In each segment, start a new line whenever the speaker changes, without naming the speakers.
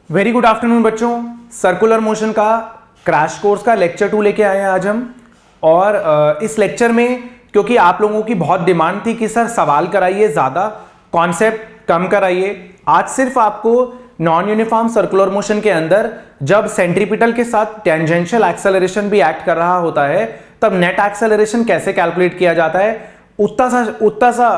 Very good afternoon बच्चों। Circular motion का crash course का लेक्चर 2 लेके आए हैं आज हम। और इस लेक्चर में क्योंकि आप लोगों की बहुत डिमांड थी कि सर सवाल कराइए, ज़्यादा कॉन्सेप्ट कम कराइए, आज सिर्फ आपको नॉन यूनिफॉर्म सर्कुलर मोशन के अंदर जब सेंट्रीपिटल के साथ टेंजेंशियल एक्सेलरेशन भी एक्ट कर रहा होता है तब नेट एक्सेलरेशन कैसे कैलकुलेट किया जाता है उतना सा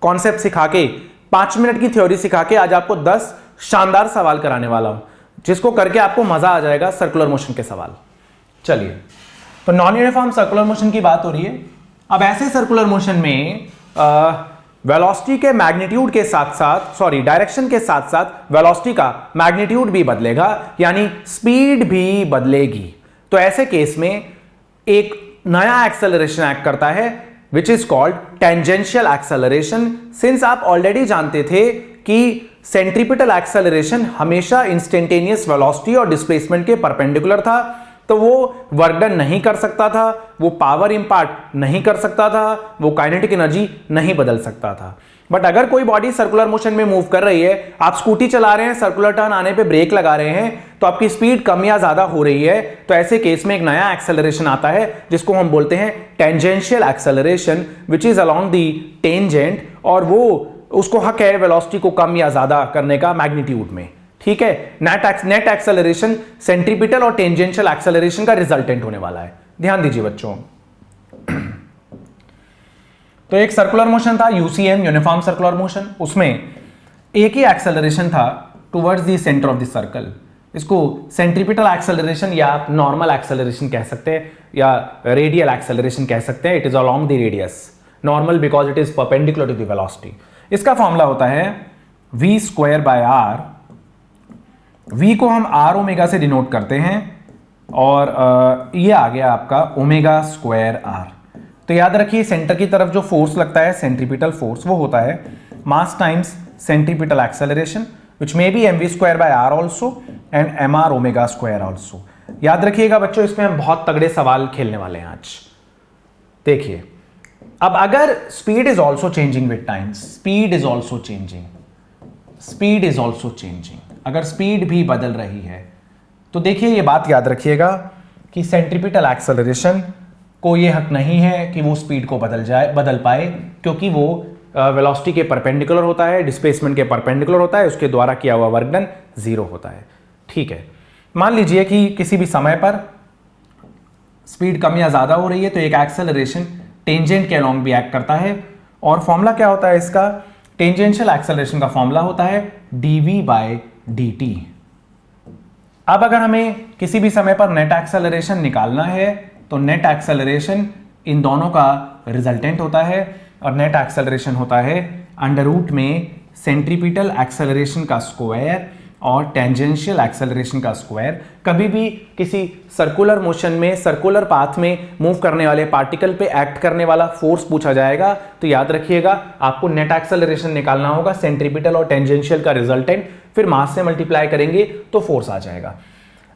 कॉन्सेप्ट सिखा के 5 मिनट की थ्योरी सिखा के आज आपको 10 शानदार सवाल कराने वाला हूं, जिसको करके आपको मजा आ जाएगा सर्कुलर मोशन के सवाल। चलिए, तो नॉन यूनिफॉर्म सर्कुलर मोशन की बात हो रही है। अब ऐसे सर्कुलर मोशन में वेलोसिटी के मैग्नीट्यूड के साथ साथ डायरेक्शन के साथ साथ वेलोसिटी का मैग्नीट्यूड भी बदलेगा, यानी स्पीड भी बदलेगी। तो ऐसे केस में एक नया एक्सेलरेशन एक्ट करता है which is called tangential acceleration. Since आप ऑलरेडी जानते थे कि सेंट्रीपिटल एक्सेलरेशन हमेशा इंस्टेंटेनियस वेलोसिटी और डिस्प्लेसमेंट के परपेंडिकुलर था, तो वो वर्क डन नहीं कर सकता था, वो पावर इंपार्ट नहीं कर सकता था, वो काइनेटिक एनर्जी नहीं बदल सकता था। बट अगर कोई बॉडी सर्कुलर मोशन में मूव कर रही है, आप स्कूटी चला रहे हैं, सर्कुलर टर्न आने पे ब्रेक लगा रहे हैं, तो आपकी स्पीड कम या ज्यादा हो रही है, तो ऐसे केस में एक नया एक्सेलरेशन आता है जिसको हम बोलते हैं tangential acceleration, which is along the tangent, और वो उसको हक है वेलोसिटी को कम या ज्यादा करने का मैग्नीट्यूड में। ठीक है, नेट एक्सेलरेशन सेंट्रीपिटल और टेंजेंशियल एक्सेलरेशन का रिजल्टेंट होने वाला है। ध्यान दीजिए बच्चों। तो एक सर्कुलर मोशन था यूसीएम, यूनिफॉर्म सर्कुलर मोशन, उसमें एक ही एक्सेलरेशन था towards the centre of the circle. इसको सेंट्रीपिटल एक्सेलरेशन या आप नॉर्मल एक्सेलरेशन कह सकते हैं या रेडियल एक्सेलरेशन कह सकते हैं। It is along the radius, normal because it is perpendicular to the velocity. इसका फॉर्मूला होता है v square by r. v को हम r ओमेगा से डिनोट करते हैं और ये आ गया आपका ओमेगा स्क्वायर r। तो याद रखिए सेंटर की तरफ जो फोर्स लगता है सेंट्रीपिटल फोर्स, वो होता है मास times centripetal acceleration, which may be mv square by r also and mr omega square also. याद रखिएगा बच्चों, इसमें हम बहुत तगड़े सवाल खेलने वाले हैं आज। देखिए, अब अगर speed is also changing with time, speed is also changing, अगर स्पीड भी बदल रही है, तो देखिए ये बात याद रखिएगा कि सेंट्रीपिटल एक्सेलरेशन को ये हक नहीं है कि वो स्पीड को बदल पाए, क्योंकि वो वेलोसिटी के परपेंडिकुलर होता है, डिस्प्लेसमेंट के परपेंडिकुलर होता है, उसके द्वारा किया हुआ वर्क डन 0 होता है। ठीक है, मान लीजिए कि किसी भी समय पर स्पीड कम या ज्यादा हो रही है, तो एक एक्सेलरेशन टेंजेंट के अलोंग भी एक्ट करता है। और फॉर्मूला क्या होता है इसका? टेंजेंशियल एक्सेलरेशन का फॉर्मूला होता है dv बाय dt। अब अगर हमें किसी भी समय पर नेट एक्सेलरेशन निकालना है, तो नेट एक्सेलरेशन इन दोनों का रिजल्टेंट होता है, और नेट एक्सेलरेशन होता है अंडर रूट में सेंट्रीपिटल एक्सेलरेशन का स्क्वायर और टेंजेंशियल एक्सेलरेशन का स्क्वायर। कभी भी किसी सर्कुलर मोशन में, सर्कुलर पाथ में मूव करने वाले पार्टिकल पे एक्ट करने वाला फोर्स पूछा जाएगा, तो याद रखिएगा आपको नेट एक्सेलरेशन निकालना होगा, सेंट्रीपिटल और टेंजेंशियल का रिजल्टेंट, फिर मास से मल्टीप्लाई करेंगे तो फोर्स आ जाएगा।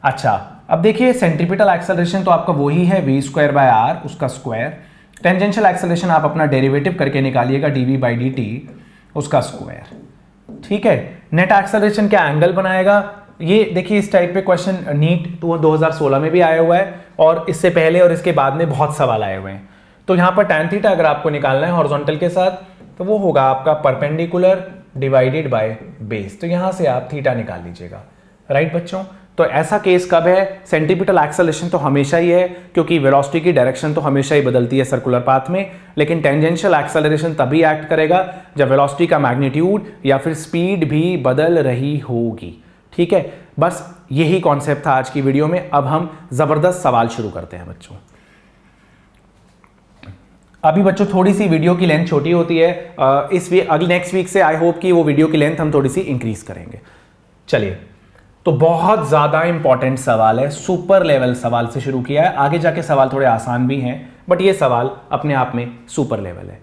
अच्छा, अब देखिए सेंट्रीपिटल एक्सेलरेशन तो आपका वही है v स्क्वायर बाय आर, उसका स्क्वायर। टेंजेंशियल एक्सेलरेशन आप अपना डेरिवेटिव करके निकालिएगा dv बाई dt, उसका स्क्वायर। ठीक है, नेट एक्सेलरेशन क्या एंगल बनाएगा? ये देखिए, इस टाइप पे क्वेश्चन नीट 2016 में भी आया हुआ है, और इससे पहले और इसके बाद में बहुत सवाल आए हुए हैं। तो यहाँ पर tan थीटा अगर आपको निकालना है हॉरिजॉन्टल के साथ, तो वो होगा आपका परपेंडिकुलर डिवाइडेड बाय बेस। तो यहाँ से आप थीटा निकाल लीजिएगा। राइट बच्चों, तो ऐसा केस कब है? सेंट्रीपिटल एक्सेलरेशन तो हमेशा ही है, क्योंकि वेलोसिटी की डायरेक्शन तो हमेशा ही बदलती है सर्कुलर पाथ में, लेकिन टेंजेंशियल एक्सेलरेशन तभी एक्ट करेगा जब वेलोसिटी का मैग्नीट्यूड या फिर स्पीड भी बदल रही होगी। ठीक है, बस यही कॉन्सेप्ट था आज की वीडियो में। अब हम जबरदस्त सवाल शुरू करते हैं बच्चों। अभी बच्चों थोड़ी सी वीडियो की लेंथ छोटी होती है, इस वीक अगले नेक्स्ट वीक से आई होप कि वो वीडियो की लेंथ हम थोड़ी सी इंक्रीज करेंगे। चलिए, तो बहुत ज्यादा इंपॉर्टेंट सवाल है, सुपर लेवल सवाल से शुरू किया है, आगे जाके सवाल थोड़े आसान भी हैं, बट ये सवाल अपने आप में सुपर लेवल है।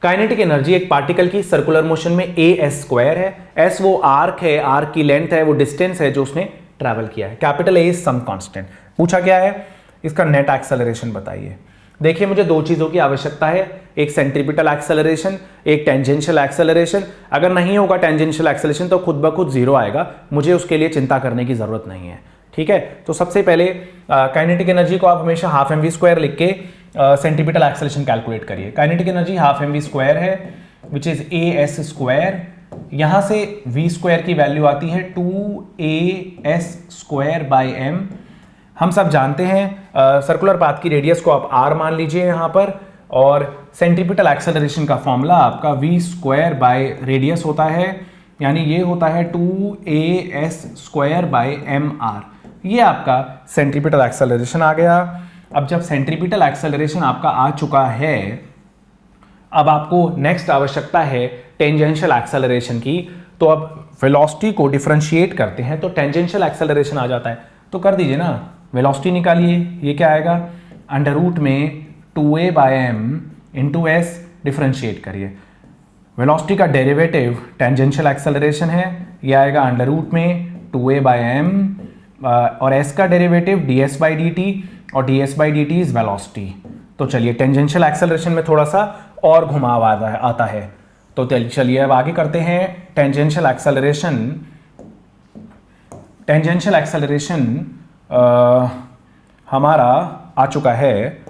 काइनेटिक एनर्जी एक पार्टिकल की सर्कुलर मोशन में as स्क्वायर है, s वो आर्क है, आर्क की लेंथ है, वो डिस्टेंस है जो उसने ट्रैवल किया है, capital A is some constant. पूछा क्या है? इसका नेट एक्सेलरेशन बताइए। देखिए, मुझे दो चीजों की आवश्यकता है, एक सेंट्रीपिटल एक्सेलरेशन, एक टेंजेंशियल एक्सेलरेशन। अगर नहीं होगा टेंजेंशियल एक्सेलरेशन तो खुद ब खुद जीरो आएगा, मुझे उसके लिए चिंता करने की जरूरत नहीं है। ठीक है, तो सबसे पहले काइनेटिक एनर्जी को आप हमेशा हाफ एम वी स्क्वायर लिख के सेंट्रीपिटल एक्सेलरेशन कैलकुलेट करिए। Kinetic energy half m v square है which is a s square, यहां से v स्क्वायर की वैल्यू आती है 2as स्क्वायर बाई एम। हम सब जानते हैं सर्कुलर पाथ की रेडियस को आप r मान लीजिए यहां पर, और सेंट्रीपिटल एक्सेलरेशन का फॉर्मूला आपका v स्क्वायर बाय रेडियस होता है, यानी ये होता है 2as square by M R. ये आपका सेंट्रीपिटल एक्सेलरेशन आ गया। अब जब सेंट्रीपिटल एक्सेलरेशन आपका आ चुका है, अब आपको नेक्स्ट आवश्यकता है टेंजेंशियल एक्सेलरेशन की। तो अब वेलोसिटी को डिफरेंशिएट करते हैं तो टेंजेंशियल एक्सेलरेशन आ जाता है। तो कर दीजिए ना, वेलोसिटी निकालिए, ये क्या आएगा अंडर रूट में 2a by m into s, differentiate करिए। वेलोसिटी का डेरिवेटिव टेंजेंशियल एक्सेलरेशन है, ये आएगा अंडर रूट में 2a बाय एम, और s का derivative ds by D t, और ds by D t is velocity. तो चलिए टेंजेंशियल एक्सेलरेशन में थोड़ा सा और घुमाव आता है, तो चलिए अब आगे करते हैं। टेंजेंशियल एक्सेलरेशन हमारा आ चुका है,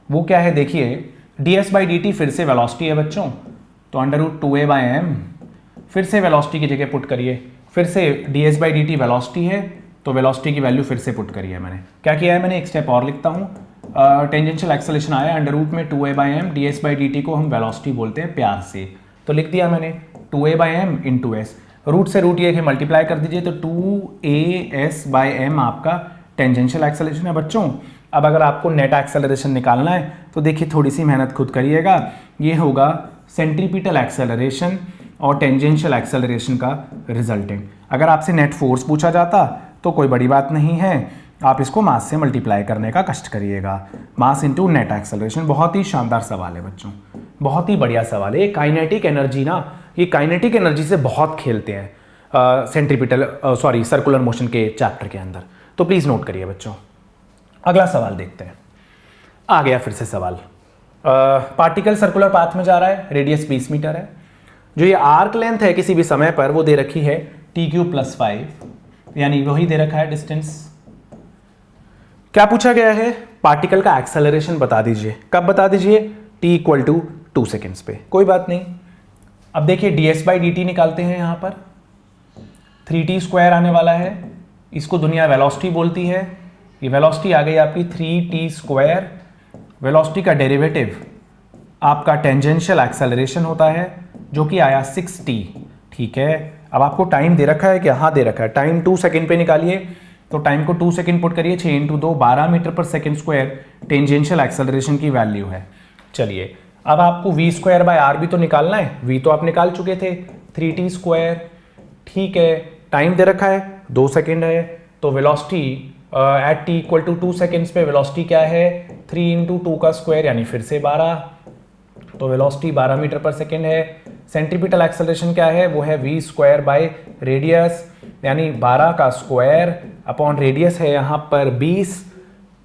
वो क्या है देखिए, ds बाई डी टी फिर से वेलोसिटी है बच्चों, तो under root 2a by M, फिर से वेलोसिटी की जगह पुट करिए, फिर से ds by D T velocity है तो वेलोसिटी की वैल्यू फिर से पुट करिए। मैंने क्या किया है, मैंने एक स्टेप और लिखता हूँ। टेंजेंशियल एक्सेलरेशन आया अंडर रूट में 2a by M, ds by D T को हम वेलोसिटी बोलते हैं प्यार से, तो लिख दिया मैंने 2a by M into S, root से रूट ये मल्टीप्लाई कर दीजिए तो 2as बाई एम आपका टेंजेंशियल एक्सेलरेशन है बच्चों। अब अगर आपको नेट एक्सेलरेशन निकालना है तो देखिए थोड़ी सी मेहनत खुद करिएगा, ये होगा सेंट्रीपिटल एक्सेलरेशन और टेंजेंशियल एक्सेलरेशन का रिजल्टेंट। अगर आपसे नेट फोर्स पूछा जाता तो कोई बड़ी बात नहीं है, आप इसको मास से मल्टीप्लाई करने का कष्ट करिएगा, मास इंटू नेट एक्सेलरेशन। बहुत ही शानदार सवाल है बच्चों, बहुत ही बढ़िया सवाल है। काइनेटिक एनर्जी ना, ये काइनेटिक एनर्जी से बहुत खेलते हैं सर्कुलर मोशन के चैप्टर के अंदर, तो प्लीज नोट करिए बच्चों। अगला सवाल देखते हैं। आ गया फिर से सवाल, पार्टिकल सर्कुलर पाथ में जा रहा है, रेडियस 20 मीटर है, जो ये आर्क लेंथ है किसी भी समय पर वो दे रखी है t³+5, यानी वही दे रखा है डिस्टेंस। क्या पूछा गया है, पार्टिकल का एक्सेलरेशन बता दीजिए। कब बता दीजिए, t=2 सेकेंड्स पे। कोई बात नहीं, अब देखिए ds बाई डी टी निकालते हैं, यहां पर 3t स्क्वायर आने वाला है, इसको दुनिया वेलोसिटी बोलती है, ये वेलोसिटी आ गई आपकी 3t स्क्वायर। वेलोसिटी का डेरिवेटिव आपका टेंजेंशियल एक्सेलरेशन होता है जो कि आया 6t। ठीक है, अब आपको टाइम दे रखा है क्या, हाँ दे रखा है, टाइम 2 सेकेंड पे निकालिए, तो टाइम को 2 सेकेंड पुट करिए, 6 × 2 12 मीटर पर सेकेंड स्क्वायर टेंजेंशियल एक्सेलरेशन की वैल्यू है। चलिए अब आपको v स्क्वायर बाय आर भी तो निकालना है, v तो आप निकाल चुके थे 3t स्क्वायर। ठीक है, टाइम दे रखा है 2 सेकेंड है, तो वेलोसिटी एट t=2 सेकेंड्स पे वेलोसिटी क्या है, 3 × 2 का स्क्वायर यानी फिर से 12, तो वेलोसिटी 12 मीटर पर सेकेंड है। सेंट्रीपिटल एक्सेलरेशन क्या है, वो है v स्क्वायर बाय रेडियस, यानी 12 का स्क्वायर अपॉन रेडियस है यहाँ पर 20।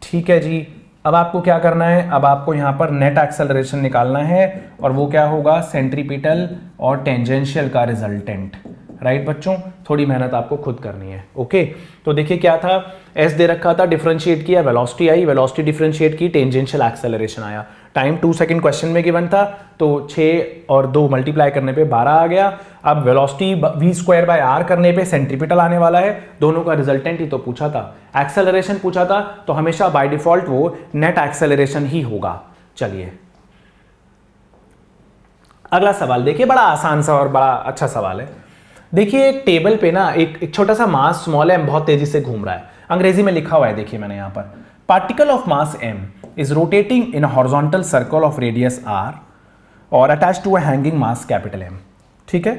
ठीक है जी, अब आपको क्या करना है, अब आपको यहाँ पर नेट एक्सेलरेशन निकालना है, और वो क्या होगा, सेंट्रीपिटल और टेंजेंशियल का रिजल्टेंट। राइट बच्चों, थोड़ी मेहनत आपको खुद करनी है। ओके, तो देखिए क्या था, एस दे रखा था, डिफरेंशिएट किया, वेलोसिटी आई, वेलोसिटी डिफरेंशिएट की, टेंजेंशियल एक्सेलरेशन आया। टाइम 2 सेकेंड क्वेश्चन में गिवन था, तो 6 और 2 मल्टीप्लाई करने पे 12 आ गया। अब velocity v square by R करने पे सेंट्रीपिटल आने वाला है, दोनों का रिजल्टेंट ही तो पूछा था, एक्सेलरेशन पूछा था, तो हमेशा बाय डिफॉल्ट वो नेट एक्सेलरेशन ही होगा। चलिए अगला सवाल देखिए, बड़ा आसान सा और बड़ा अच्छा सवाल है। देखिए एक टेबल पे ना एक छोटा सा मास स्मॉल m बहुत तेजी से घूम रहा है, अंग्रेजी में लिखा हुआ है, देखिए मैंने यहां पर, particle of mass m is rotating in a horizontal circle of radius r और attached to a hanging mass capital M। ठीक है,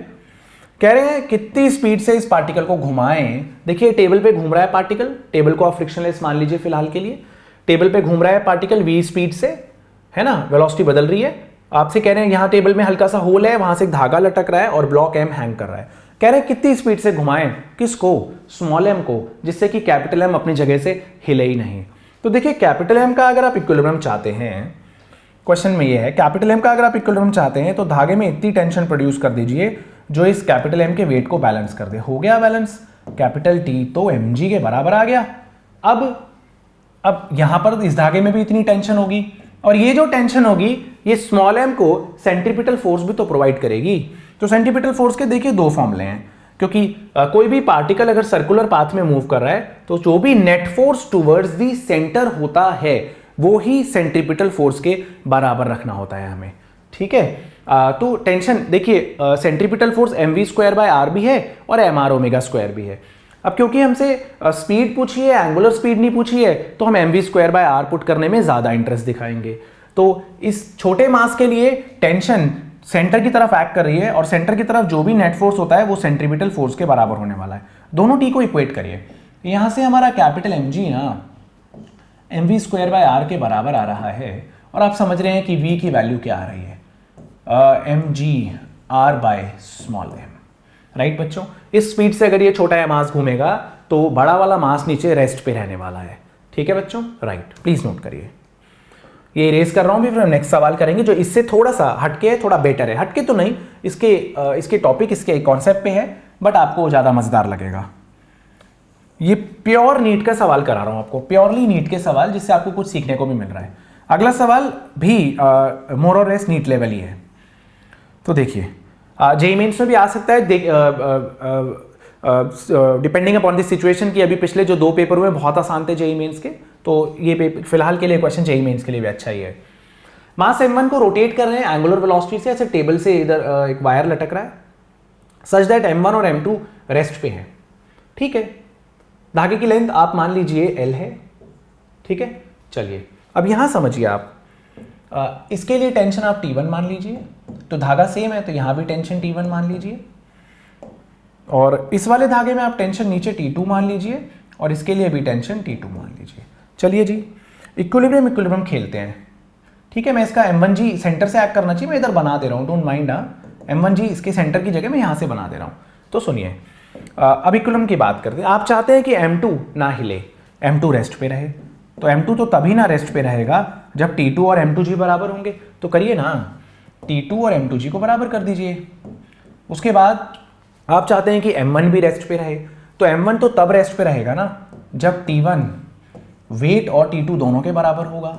कह रहे हैं कितनी स्पीड से इस पार्टिकल को घुमाएं। देखिए टेबल पे घूम रहा है पार्टिकल, टेबल को आप फ्रिक्शनलेस मान लीजिए फिलहाल के लिए, टेबल पे घूम रहा है पार्टिकल v स्पीड से, है ना, वेलोसिटी बदल रही है। आपसे कह रहे हैं यहाँ टेबल में हल्का सा होल है, वहां से एक धागा लटक रहा है और ब्लॉक m हैंग कर रहा है। कह रहे हैं कितनी स्पीड से घुमाएं, किसको, स्मॉल m को, जिससे कि कैपिटल M अपनी जगह से हिले ही नहीं। तो देखिए कैपिटल M का अगर आप इक्विलिब्रियम चाहते हैं क्वेश्चन में ये है कैपिटल एम का अगर आप इक्विलिब्रियम चाहते हैं तो धागे में इतनी टेंशन प्रोड्यूस कर दीजिए जो इस कैपिटल एम के वेट को बैलेंस कर दे। हो गया बैलेंस, कैपिटल टी तो एम जी के बराबर आ गया। अब यहां पर इस धागे में भी इतनी टेंशन होगी और ये जो टेंशन होगी ये स्मॉल एम को सेंट्रीपिटल फोर्स भी तो प्रोवाइड करेगी। तो सेंट्रीपिटल फोर्स के देखिए दो फॉर्मूले हैं, क्योंकि कोई भी पार्टिकल अगर सर्कुलर पाथ में मूव कर रहा है तो जो भी net force towards the centre होता है वो ही सेंट्रीपिटल फोर्स के बराबर रखना होता है हमें, ठीक है। तो टेंशन देखिए सेंट्रीपिटल फोर्स mv²/r भी है और mr⍵² भी है। अब क्योंकि हमसे स्पीड पूछी है, एंगुलर स्पीड नहीं पूछी है, तो हम mv²/r पुट करने में ज्यादा इंटरेस्ट दिखाएंगे। तो इस छोटे मास के लिए टेंशन सेंटर की तरफ एक्ट कर रही है और सेंटर की तरफ जो भी नेट फोर्स होता है वो सेंट्रीपिटल फोर्स के बराबर होने वाला है। दोनों टी को इक्वेट करिए, यहां से हमारा कैपिटल mg ना mv²/r के बराबर आ रहा है और आप समझ रहे हैं कि v की वैल्यू क्या आ रही है, mg/r/m, राइट बच्चों। इस स्पीड से अगर ये छोटा या मास घूमेगा तो बड़ा वाला मास नीचे रेस्ट पे रहने वाला है, ठीक है बच्चों, राइट। प्लीज नोट करिए, ये इरेज कर रहा हूं, फिर नेक्स्ट सवाल करेंगे जो इससे थोड़ा सा हटके है, थोड़ा बेटर है। हटके तो नहीं, इसके टॉपिक इसके कॉन्सेप्ट पे है, बट आपको ज्यादा मजेदार लगेगा। ये प्योर नीट का सवाल करा रहा हूं आपको, प्योरली नीट के सवाल जिससे आपको कुछ सीखने को भी मिल रहा है। अगला सवाल भी मोर और लेस नीट लेवल ही है। तो देखिए जेईई मेंस में भी आ सकता है, डिपेंडिंग अपॉन द सिचुएशन की। अभी पिछले जो 2 पेपर हुए बहुत आसान थे जेईई मेंस के, तो ये पेपर फिलहाल के लिए क्वेश्चन जेईई मेंस के लिए भी अच्छा ही है। मास m1 को रोटेट कर रहे हैं एंगुलर वेलोसिटी से, ऐसे टेबल से इधर एक वायर लटक रहा है सच दैट m1 और m2 रेस्ट पे है, ठीक है। धागे की लेंथ आप मान लीजिए l है, ठीक है। चलिए अब यहां समझिए आप, इसके लिए टेंशन आप T1 मान लीजिए, तो धागा सेम है तो यहां भी टेंशन T1 मान लीजिए, और इस वाले धागे में आप टेंशन नीचे T2 मान लीजिए और इसके लिए भी टेंशन T2 मान लीजिए। चलिए जी इक्विलिब्रियम खेलते हैं, ठीक है। मैं इसका m1g सेंटर से एक्ट करना चाहिए, मैं इधर बना दे रहा हूं, डोंट माइंड। m1g इसके सेंटर की जगह मैं यहां से बना दे रहा हूं। तो सुनिए अब इक्विलिब्रियम की बात करते हैं। आप चाहते हैं कि m2 ना हिले, m2 रेस्ट पे रहे, तो m2 तो तभी ना रेस्ट पे रहेगा जब T2 और m2g बराबर होंगे। तो करिए ना, T2 और m2g को बराबर कर दीजिए। उसके बाद आप चाहते हैं कि m1 भी रेस्ट पे रहे, तो m1 तो तब रेस्ट पे रहेगा ना जब T1 वेट और T2 दोनों के बराबर होगा।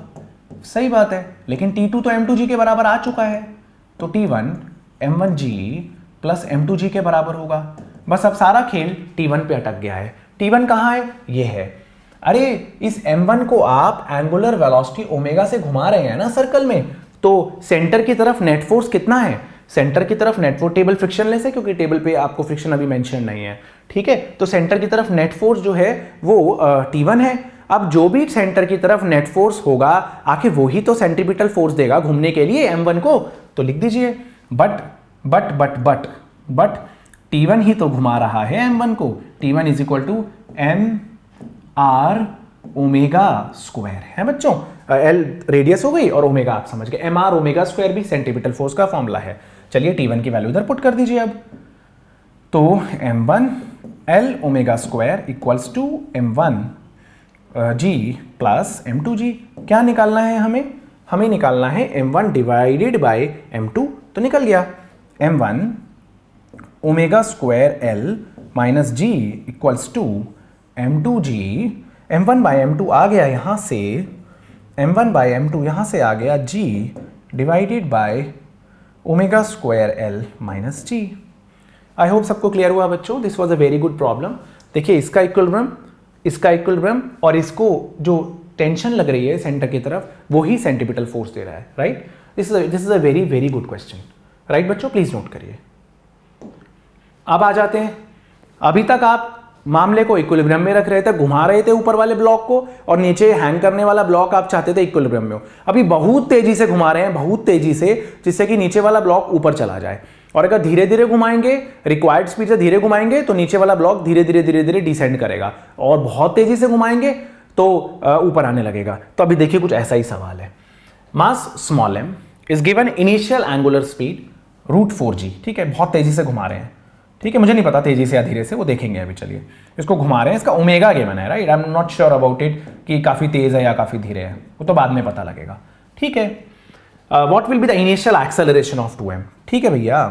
सही बात है, लेकिन T2 तो m2g के बराबर आ चुका है, तो T1 m1g प्लस m2g के बराबर होगा। बस अब सारा खेल T1 पे अटक गया है। T1 कहाँ है? ये है। अरे इस m1 को आप एंगुलर वेलोसिटी ओमेगा से घुमा रहे हैं ना सर्कल में, तो सेंटर की तरफ नेट फोर्स कितना है? सेंटर की तरफ नेट फोर्स, टेबल फ्रिक्शनलेस है क्योंकि टेबल पे आपको फ्रिक्शन अभी मेंशन नहीं है, ठीक है। तो सेंटर की तरफ नेट फोर्स जो है वो T1 है। अब जो भी सेंटर की तरफ नेट फोर्स होगा आखिर वही तो सेंट्रीपिटल फोर्स देगा घूमने के लिए m1 को, तो लिख दीजिए बट T1 ही तो घुमा रहा है m1 को। T1 is equal to mr⍵² है बच्चों। L रेडियस हो गई और ओमेगा आप समझ गए, mr⍵² भी सेंट्रीपिटल फोर्स का फॉर्मूला है। चलिए T1 की वैल्यू इधर पुट कर दीजिए अब, तो m1 L⍵² equals to m1 g plus m2g। क्या निकालना है हमें निकालना है m1 डिवाइडेड बाय m2, तो निकल गया m1 ⍵² L minus g equals to m2g। m1 by m2 आ गया यहां से, m1 बाय m2 यहां से आ गया g divided by ⍵² L minus g। I hope सबको क्लियर हुआ बच्चों। This was a very good problem. देखिए इसका इक्विलिब्रियम और इसको जो टेंशन लग रही है सेंटर की तरफ वो ही सेंट्रीपिटल फोर्स दे रहा है, right. This is a very very good question, right बच्चों, प्लीज नोट करिए। अब आ जाते हैं, अभी तक आप मामले को इक्विलिब्रियम में रख रहे थे, घुमा रहे थे ऊपर वाले ब्लॉक को, और नीचे हैंग करने वाला ब्लॉक आप चाहते थे इक्विलिब्रियम में हो। अभी बहुत तेजी से घुमा रहे हैं, बहुत तेजी से, जिससे कि नीचे वाला ब्लॉक ऊपर चला जाए। और अगर धीरे धीरे घुमाएंगे, रिक्वायर्ड स्पीड से धीरे घुमाएंगे, तो नीचे वाला ब्लॉक धीरे धीरे डिसेंड करेगा, और बहुत तेजी से घुमाएंगे तो ऊपर आने लगेगा। तो अभी देखिए कुछ ऐसा ही सवाल है। Mass small m is given initial angular speed √4g, ठीक है। बहुत तेजी से घुमा रहे हैं, ठीक है। मुझे नहीं पता तेजी से या धीरे से, वो देखेंगे अभी। चलिए इसको घुमा रहे हैं, इसका ओमेगा गिवन है, right. I am not sure about it कि काफी तेज है या काफी धीरे है, वो तो बाद में पता लगेगा, ठीक है। What will be the initial acceleration of 2m। ठीक है भैया,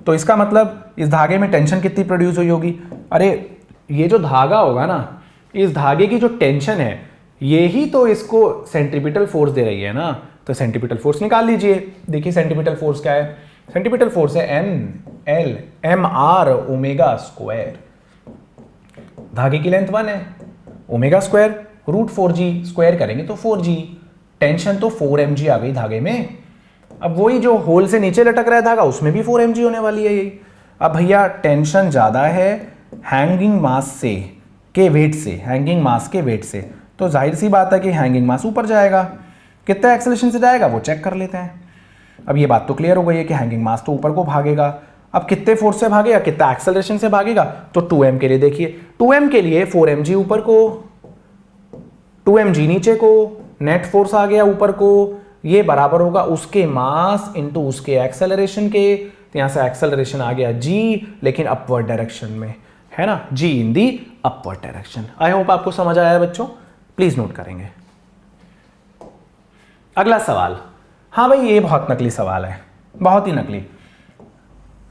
तो इसका मतलब इस धागे में टेंशन कितनी प्रोड्यूस हुई होगी? अरे ये जो धागा होगा ना, इस धागे की जो टेंशन है ये ही तो इसको सेंट्रीपिटल फोर्स दे रही है ना, तो सेंट्रीपिटल फोर्स निकाल लीजिए। देखिए सेंट्रीपिटल फोर्स क्या है, सेंट्रीपिटल फोर्स है mr ओमेगा स्क्वायर, धागे की लेंथ 1 है, ओमेगा स्क्वायर √4g, स्क्वायर करेंगे तो 4g, टेंशन तो 4mg आ गई धागे में। अब वही जो होल से नीचे लटक रहा है धागा उसमें भी 4mg होने वाली है यही। अब भैया टेंशन ज्यादा है हैंगिंग मास से के वेट से, हैंगिंग मास के वेट से, तो जाहिर सी बात है कि हैंगिंग मास ऊपर जाएगा। कितना एक्सेलरेशन से जाएगा वो चेक कर लेते हैं। अब ये बात तो क्लियर हो गई है कि हैंगिंग मास तो ऊपर को भागेगा। अब कितने फोर्स से भागेगा, कितना एक्सेलरेशन से भागेगा, तो 2m के लिए देखिए, 2m के लिए 4mg ऊपर को, 2mg नीचे को, नेट फोर्स आ गया ऊपर को, ये बराबर होगा उसके मास इनटू उसके एक्सेलरेशन के। तो यहां से एक्सेलरेशन आ गया g, लेकिन अपवर्ड डायरेक्शन में है ना, g in the upward direction. I hope आपको समझ आया है बच्चों, प्लीज नोट करेंगे। अगला सवाल, हाँ भाई ये बहुत नकली सवाल है, बहुत ही नकली।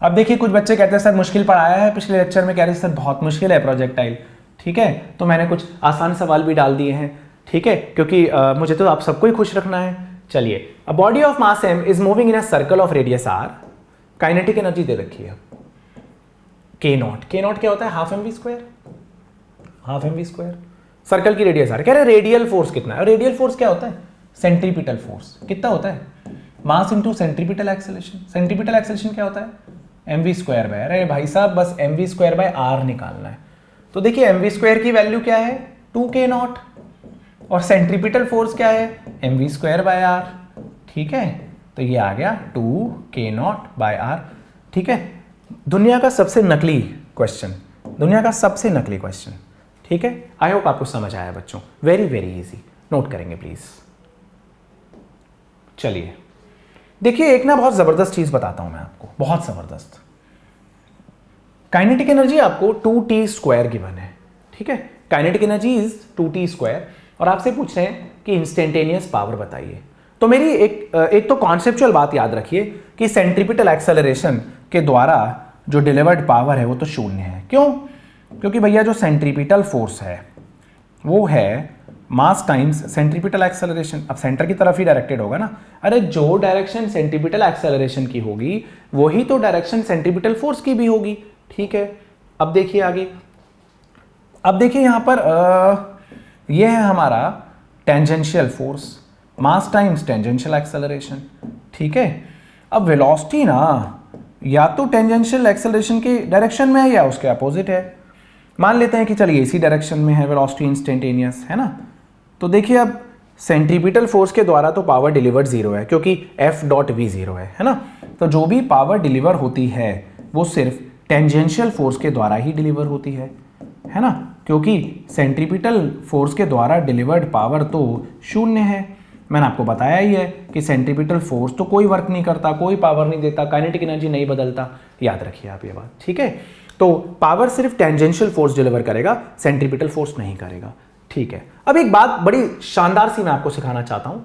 अब देखिए कुछ बच्चे कहते हैं सर मुश्किल पढ़ाया है, पिछले लेक्चर में कह रहे सर बहुत मुश्किल है प्रोजेक्टाइल। ठीक है, तो मैंने कुछ आसान सवाल भी डाल दिए हैं, ठीक है, क्योंकि मुझे तो आप सबको ही खुश रखना है। चलिए, a body of mass m is moving in a circle of radius r, kinetic energy दे रखी है k0। k0 क्या होता है, हाफ mv स्क्वायर, सर्कल की रेडियस r। कह रहे रेडियल फोर्स कितना है, रेडियल फोर्स क्या होता है, सेंट्रीपिटल फोर्स कितना होता है, mass into centripetal acceleration. Centripetal acceleration क्या होता है, mv स्क्वायर बाय, अरे भाई साहब बस mv स्क्वायर बाय r निकालना है। तो देखिए mv स्क्वायर की वैल्यू क्या है, 2k0, और सेंट्रीपिटल फोर्स क्या है, mv स्क्वायर बाय r। ठीक है, तो ये आ गया 2k0 बाय r। ठीक है, दुनिया का सबसे नकली क्वेश्चन, दुनिया का सबसे नकली क्वेश्चन। ठीक है, आई होप आपको समझ आया बच्चों, वेरी वेरी इजी, नोट करेंगे प्लीज। चलिए देखिए, एक ना बहुत जबरदस्त चीज बताता हूं मैं आपको, बहुत जबरदस्त। काइनेटिक एनर्जी आपको 2t स्क्वायर गिवन है। ठीक है, kinetic energy is 2t square, और आपसे पूछ रहे हैं कि इंस्टेंटेनियस पावर बताइए। तो मेरी एक तो कॉन्सेप्चुअल बात याद रखिए कि सेंट्रीपिटल एक्सेलरेशन के द्वारा जो डिलीवर्ड पावर है वो तो शून्य है। क्यों? क्योंकि भैया जो सेंट्रीपिटल फोर्स है वो है मास टाइम्स सेंट्रीपिटल एक्सेलरेशन। अब सेंटर की तरफ ही डायरेक्टेड होगा ना, अरे जो डायरेक्शन सेंट्रीपिटल एक्सेलरेशन की होगी वही तो डायरेक्शन सेंट्रीपिटल फोर्स की भी होगी। ठीक है, अब देखिए आगे, अब देखिए यहां पर ये है हमारा टेंजेंशियल फोर्स, मास टाइम्स टेंजेंशियल एक्सेलरेशन। ठीक है, अब वेलोसिटी ना या तो टेंजेंशियल एक्सेलरेशन की डायरेक्शन में है या उसके अपोजिट है। मान लेते हैं कि चलिए इसी डायरेक्शन में है, वेलोसिटी इंस्टेंटेनियस है ना। तो देखिए अब सेंट्रीपिटल फोर्स के द्वारा तो पावर डिलीवर्ड 0 है, क्योंकि F.V 0 है ना। तो जो भी पावर डिलीवर होती है वो सिर्फ टेंजेंशियल फोर्स के द्वारा ही डिलीवर होती है ना, क्योंकि सेंट्रीपिटल फोर्स के द्वारा डिलीवर्ड पावर तो शून्य है। मैंने आपको बताया ही है कि सेंट्रीपिटल फोर्स तो कोई वर्क नहीं करता, कोई पावर नहीं देता, काइनेटिक एनर्जी नहीं बदलता। याद रखिए आप ये बात, ठीक है। तो पावर सिर्फ टेंजेंशियल फोर्स डिलीवर करेगा, सेंट्रीपिटल फोर्स नहीं करेगा। ठीक है, अब एक बात बड़ी शानदार सी मैं आपको सिखाना चाहता हूँ।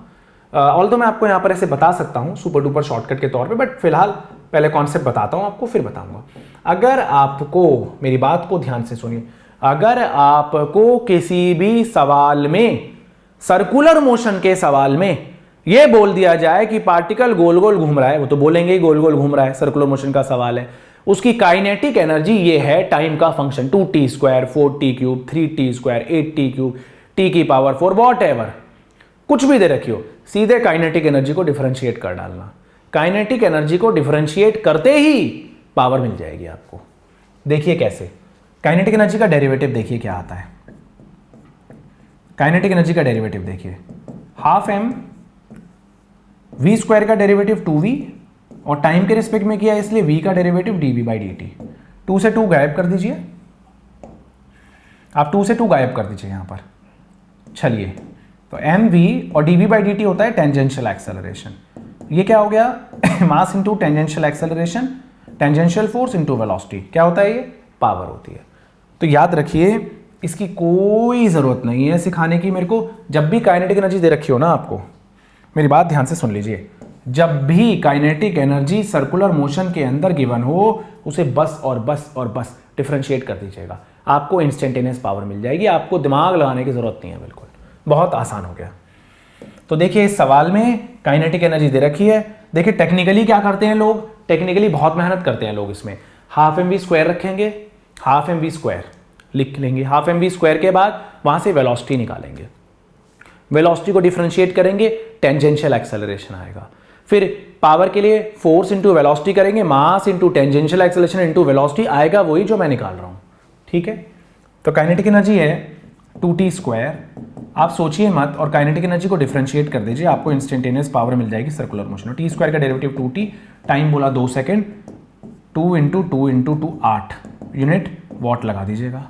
ऑल्दो मैं आपको यहाँ पर ऐसे बता सकता हूँ सुपर डुपर शॉर्टकट के तौर पे, बट फिलहाल पहले कॉन्सेप्ट बताता हूँ आपको, फिर बताऊंगा। अगर आपको, मेरी बात को ध्यान से सुनिए, अगर आपको किसी भी सवाल में, सर्कुलर मोशन के सवाल में यह बोल दिया जाए कि पार्टिकल गोल गोल घूम रहा है, वो तो बोलेंगे ही गोल गोल घूम रहा है, सर्कुलर मोशन का सवाल है, उसकी काइनेटिक एनर्जी ये है टाइम का function 2t square 4t cube 3t square 8t cube t की पावर 4, वॉट एवर, कुछ भी दे रखी हो, सीधे काइनेटिक एनर्जी को डिफरेंशिएट कर डालना। काइनेटिक एनर्जी को डिफरेंशिएट करते ही पावर मिल जाएगी आपको। देखिए कैसे, काइनेटिक एनर्जी का डेरिवेटिव देखिए क्या आता है। काइनेटिक एनर्जी का डेरिवेटिव देखिए, हाफ m v स्क्वायर का डेरिवेटिव 2v, और टाइम के रिस्पेक्ट में किया इसलिए v का डेरिवेटिव dv बाई dt। 2 से 2 गायब कर दीजिए, आप 2 से 2 गायब कर दीजिए यहां पर। चलिए, तो mv और dv बाई dt होता है टेंजेंशियल एक्सेलरेशन। ये क्या हो गया, mass into tangential acceleration, tangential force into velocity, क्या होता है ये, पावर होती है। तो याद रखिए, इसकी कोई ज़रूरत नहीं है सिखाने की मेरे को। जब भी काइनेटिक एनर्जी दे रखी हो ना आपको, मेरी बात ध्यान से सुन लीजिए, जब भी काइनेटिक एनर्जी सर्कुलर मोशन के अंदर गिवन हो, उसे बस और बस और बस डिफरेंशिएट कर दीजिएगा, आपको इंस्टेंटेनियस पावर मिल जाएगी, आपको दिमाग लगाने की जरूरत नहीं है, बिल्कुल बहुत आसान हो गया। तो देखिए इस सवाल में काइनेटिक एनर्जी दे रखी है। देखिए टेक्निकली क्या करते हैं लोग, टेक्निकली बहुत मेहनत करते हैं लोग, इसमें हाफ एम वी स्क्वायर रखेंगे, हाफ एम वी स्क्वायर लिख लेंगे, हाफ एम वी स्क्वायर के बाद वहां से वेलोसिटी निकालेंगे, वेलोसिटी को डिफरेंशिएट करेंगे, टेंजेंशियल एक्सेलरेशन आएगा। फिर पावर के लिए फोर्स इंटू वेलोसिटी करेंगे, mass into tangential acceleration into velocity आएगा वही जो मैं निकाल रहा हूं, ठीक है। तो काइनेटिक एनर्जी है 2t², आप सोचिए मत और काइनेटिक एनर्जी को डिफरेंशिएट कर दीजिए, आपको इंस्टेंटेनियस पावर मिल जाएगी सर्कुलर मोशन में। t² का डेरिवेटिव 2t, टाइम बोला 2 second, 2 into 2 into 2 8 unit what लगा दीजिएगा,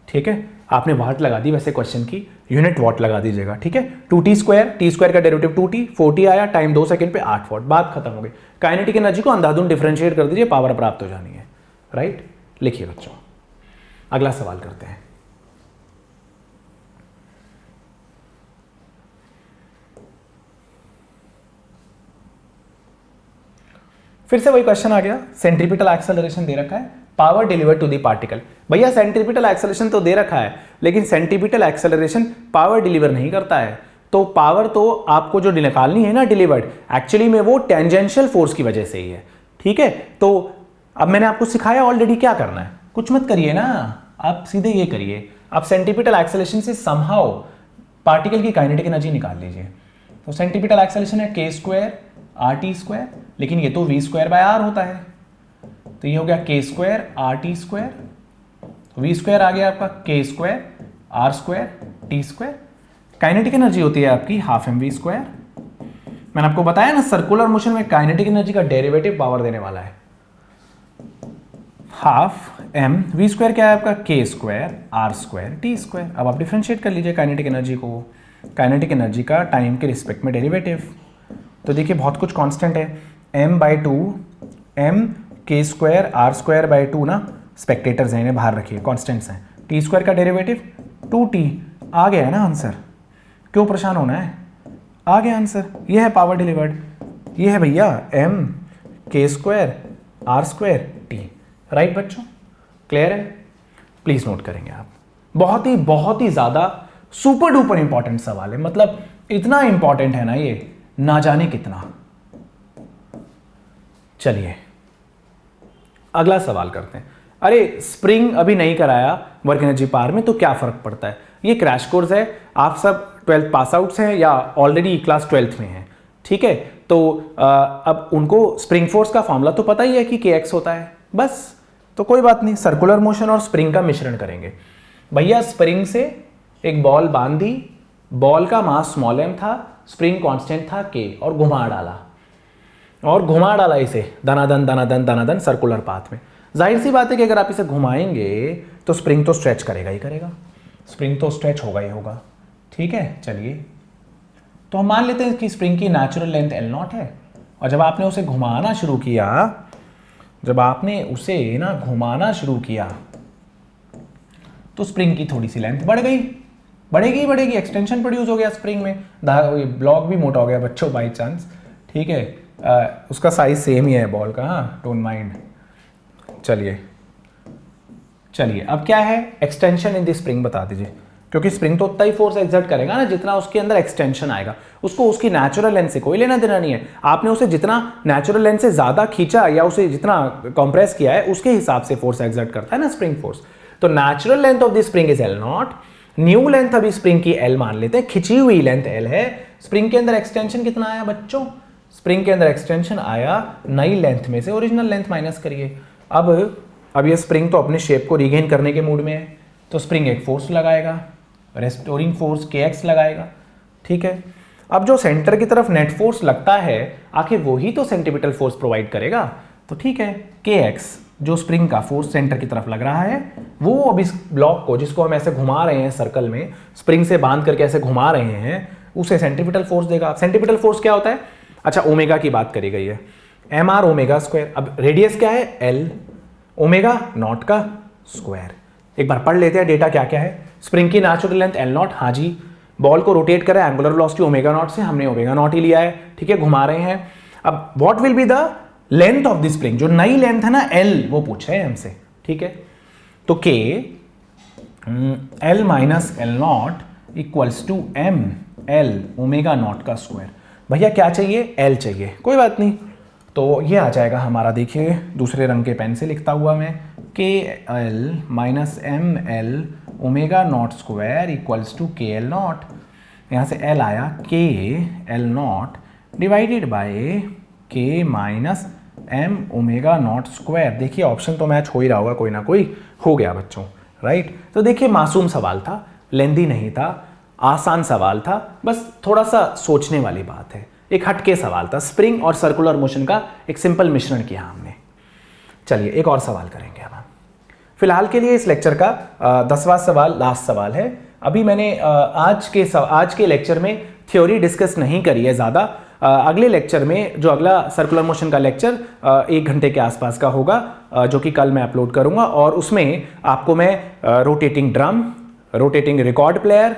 ठीक है। आपने वाट लगा दी, वैसे क्वेश्चन की यूनिट वॉट लगा दीजिएगा, ठीक है। 2t² t² का डेरिवेटिव 2t, 4t आया, टाइम 2 सेकंड पे 8 वॉट, बात खत्म हो गई। काइनेटिक एनर्जी को अंधाधुंध डिफरेंशिएट कर दीजिए, पावर प्राप्त हो जानी है, राइट। लिखिए बच्चों, अगला सवाल करते हैं। फिर से वही क्वेश्चन आ गया, सेंट्रीपिटल एक्सेलरेशन दे रखा है, power delivered to the particle. भैया सेंट्रीपिटल एक्सेलरेशन तो दे रखा है, लेकिन सेंट्रीपिटल एक्सेलरेशन पावर डिलीवर नहीं करता है, तो पावर तो आपको जो निकालनी है ना डिलीवर्ड, एक्चुअली में वो टेंजेंशियल फोर्स की वजह से ही है, ठीक है। तो अब मैंने आपको सिखाया ऑलरेडी क्या करना है, कुछ मत करिए ना, आप सीधे ये करिए, आप सेंट्रीपिटल एक्सेलरेशन से समहाउ पार्टिकल की काइनेटिक एनर्जी निकाल लीजिए। तो सेंट्रीपिटल एक्सेलरेशन है k² RT², लेकिन ये तो v²/r होता है, तो ये हो गया k² RT², v² आ गया आपका k² R² T²। Kinetic energy होती है आपकी हाफ एम वी स्क्वायर। मैंने आपको बताया ना सर्कुलर मोशन में काइनेटिक एनर्जी का डेरिवेटिव पावर देने वाला है, हाफ एम वी स्क्वायर क्या है आपका k² R² T²। अब आप डिफरेंशिएट कर लीजिए काइनेटिक एनर्जी को, काइनेटिक एनर्जी का टाइम के रिस्पेक्ट में डेरिवेटिव। तो देखिए बहुत कुछ कांस्टेंट है, m/2 m k² R²/2 ना, स्पेक्टेटर्स हैं इन्हें बाहर रखिए, कांस्टेंट्स हैं। t² का डेरिवेटिव 2t, आ गया है ना आंसर, क्यों परेशान होना है, आ गया आंसर। ये है पावर डिलीवर्ड, ये है भैया m k² R² T, right बच्चों, क्लियर है। प्लीज नोट करेंगे आप, बहुत ही ज्यादा सुपर डुपर इंपॉर्टेंट सवाल है, मतलब इतना इंपॉर्टेंट है ना ये, ना जाने कितना। चलिए अगला सवाल करते हैं। अरे स्प्रिंग अभी नहीं कराया वर्क एनर्जी पावर में, तो क्या फर्क पड़ता है, ये क्रैश कोर्स है, आप सब 12th पास आउट्स हैं या ऑलरेडी क्लास 12th में हैं, ठीक है। तो अब उनको स्प्रिंग फोर्स का फॉर्मूला तो पता ही है कि kx होता है, बस, तो कोई बात नहीं, सर्कुलर मोशन और स्प्रिंग का मिश्रण करेंगे। भैया स्प्रिंग से एक बॉल बांधी, बॉल का मास स्मॉल m था, स्प्रिंग कांस्टेंट था k, और घुमा डाला इसे दनादन सर्कुलर पाथ में। जाहिर सी बात है कि अगर आप इसे घुमाएंगे तो स्प्रिंग तो स्ट्रेच करेगा ही करेगा, स्प्रिंग तो स्ट्रेच होगा ही होगा, ठीक है। चलिए तो हम मान लेते हैं कि स्प्रिंग की नेचुरल लेंथ L0 है, और जब आपने उसे घुमाना शुरू किया, तो स्प्रिंग की थोड़ी सी लेंथ बढ़ेगी, एक्सटेंशन प्रोड्यूस हो गया स्प्रिंग में, ब्लॉक भी मोटा हो गया बच्चों बाई चांस, ठीक है। उसका साइज सेम ही है बॉल का, हाँ डोंट माइंड। चलिए अब क्या है, एक्सटेंशन इन द स्प्रिंग बता दीजिए, क्योंकि स्प्रिंग तो उतना ही फोर्स एक्सर्ट करेगा ना जितना उसके अंदर एक्सटेंशन आएगा, उसको उसकी नेचुरल लेंथ से कोई लेना देना नहीं है। आपने उसे जितना नेचुरल लेंथ से ज्यादा खींचा या उसे जितना कंप्रेस किया है, उसके हिसाब से फोर्स एक्सर्ट करता है ना स्प्रिंग फोर्स। तो natural length of the spring is L0, new length अभी स्प्रिंग की L मान लेते हैं, खिंची हुई लेंथ L है। स्प्रिंग के अंदर एक्सटेंशन कितना आया बच्चों, स्प्रिंग के अंदर एक्सटेंशन आया नई लेंथ में से ओरिजिनल लेंथ माइनस करिए। अब ये स्प्रिंग तो अपने शेप को रिगेन करने के मूड में है, तो स्प्रिंग एक फोर्स लगाएगा, रेस्टोरिंग फोर्स kx लगाएगा, ठीक है। अब जो सेंटर की तरफ नेट फोर्स लगता है, आखिर वही तो सेंट्रीपिटल फोर्स प्रोवाइड करेगा, तो ठीक है kx जो स्प्रिंग का फोर्स सेंटर की तरफ लग रहा है, वो अब इस ब्लॉक को जिसको हम ऐसे घुमा रहे हैं सर्कल में, स्प्रिंग से बांध करके ऐसे घुमा रहे हैं, उसे सेंट्रीपिटल फोर्स देगा। सेंट्रीपिटल फोर्स क्या होता है, अच्छा ओमेगा की बात करी गई है, mr ओमेगा स्क्वायर। अब रेडियस क्या है L, ओमेगा नॉट का स्क्वायर। एक बार पढ़ लेते हैं डेटा क्या क्या है। स्प्रिंग की नेचुरल लेंथ L0, हाँ जी, बॉल को रोटेट करें एंगुलर वेलोसिटी ओमेगा नॉट से, हमने ओमेगा नॉट ही लिया है, ठीक है, घुमा रहे हैं। अब what will be the length of the spring, जो नई लेंथ है ना L, वो पूछ रहे हैं हमसे, ठीक है। तो K L minus L naught equals to M L omega naught का स्क्वायर। भैया क्या चाहिए? L चाहिए, कोई बात नहीं। तो ये आ जाएगा हमारा, देखिए दूसरे रंग के पेन से लिखता हुआ मैं, K L minus M L omega naught square equals to K L naught, यहाँ से L आया K L naught divided by K minus M omega naught square. देखिए ऑप्शन तो मैच हो ही रहा होगा, कोई ना कोई हो गया बच्चों, राइट। तो देखिए मासूम सवाल था, लेंदी नहीं था, आसान सवाल था, बस थोड़ा सा सोचने वाली बात है, एक हटके सवाल था। स्प्रिंग और सर्कुलर मोशन का एक सिंपल मिश्रण किया हमने। चलिए एक और सवाल करेंगे अब हम। फिलहाल के लिए इस लेक्चर का 10वां सवाल लास्ट सवाल है। अभी मैंने आज के लेक्चर में थ्योरी डिस्कस नहीं करी है ज़्यादा। अगले लेक्चर में, जो अगला सर्कुलर मोशन का लेक्चर 1 घंटे के आसपास का होगा, जो कि कल मैं अपलोड करूंगा, और उसमें आपको मैं rotating drum, rotating record player,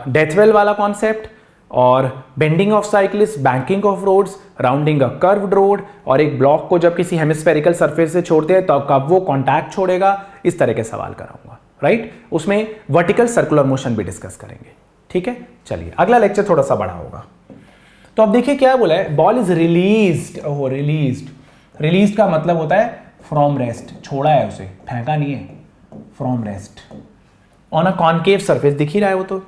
death well वाला कॉन्सेप्ट, और bending of cyclist, banking of roads, rounding a curved road, और एक ब्लॉक को जब किसी हेमिस्फेरिकल सरफेस से छोड़ते हैं तो कब वो कॉन्टैक्ट छोड़ेगा, इस तरह के सवाल कराऊंगा, राइट। उसमें वर्टिकल सर्कुलर मोशन भी डिस्कस करेंगे, ठीक है। चलिए अगला लेक्चर थोड़ा सा बड़ा होगा। तो अब देखिए क्या बोला है, ball is released. Oh released, released का मतलब होता है फ्रॉम रेस्ट, छोड़ा है उसे, फेंका नहीं है, from rest on a concave surface, दिख ही रहा है वो तो।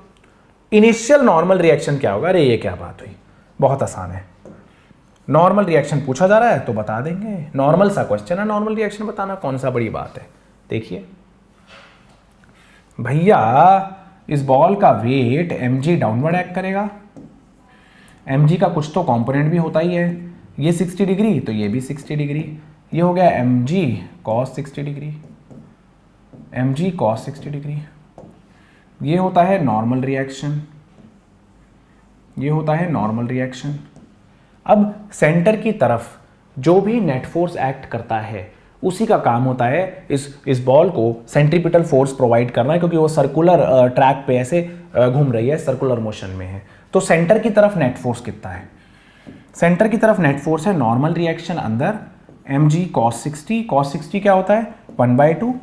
इनिशियल नॉर्मल रिएक्शन क्या होगा? अरे ये क्या बात हुई, बहुत आसान है। नॉर्मल रिएक्शन पूछा जा रहा है तो बता देंगे, नॉर्मल सा क्वेश्चन है, नॉर्मल रिएक्शन बताना कौन सा बड़ी बात है। देखिए भैया इस बॉल का वेट mg डाउनवर्ड एक्ट करेगा, mg का कुछ तो कंपोनेंट भी होता ही है, ये 60 डिग्री तो ये भी 60 डिग्री, ये हो गया mg cos 60 degree, mg cos 60 degree. ये होता है नॉर्मल रिएक्शन, ये होता है नॉर्मल रिएक्शन। अब सेंटर की तरफ जो भी नेट फोर्स एक्ट करता है उसी का काम होता है इस बॉल को सेंट्रीपिटल फोर्स प्रोवाइड करना है, क्योंकि वो सर्कुलर ट्रैक पे ऐसे घूम रही है, सर्कुलर मोशन में है। तो सेंटर की तरफ नेट फोर्स कितना है? सेंटर की तरफ नेट फोर्स है नॉर्मल रिएक्शन अंदर mg cos 60, cos 60 क्या होता है 1/2।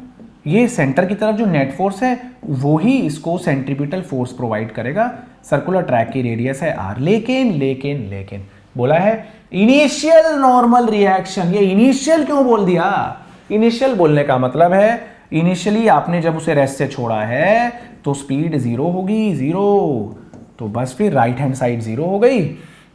ये सेंटर की तरफ जो नेट फोर्स है वो ही इसको सेंट्रीपिटल फोर्स प्रोवाइड करेगा। सर्कुलर ट्रैक की रेडियस है r। लेकिन बोला है इनिशियल नॉर्मल रिएक्शन। ये इनिशियल क्यों बोल दिया? इनिशियल बोलने का मतलब है इनिशियली आपने जब उसे रेस्ट से छोड़ा है तो स्पीड 0 होगी, 0, तो बस फिर राइट हैंड साइड 0 हो गई।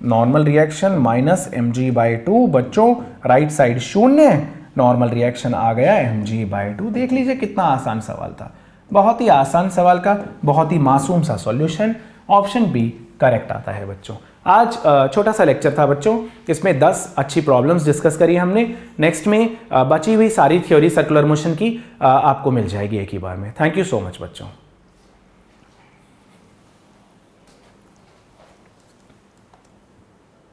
नॉर्मल रिएक्शन माइनस mg/2, बच्चों राइट साइड 0, नॉर्मल रिएक्शन आ गया mg/2। देख लीजिए कितना आसान सवाल था, बहुत ही आसान सवाल का बहुत ही मासूम सा सॉल्यूशन। ऑप्शन बी करेक्ट आता है बच्चों। आज छोटा सा लेक्चर था बच्चों, इसमें 10 अच्छी प्रॉब्लम्स डिस्कस करी हमने। नेक्स्ट में बची हुई सारी थ्योरी सर्कुलर मोशन की आपको मिल जाएगी एक ही बार में। थैंक यू सो मच बच्चों।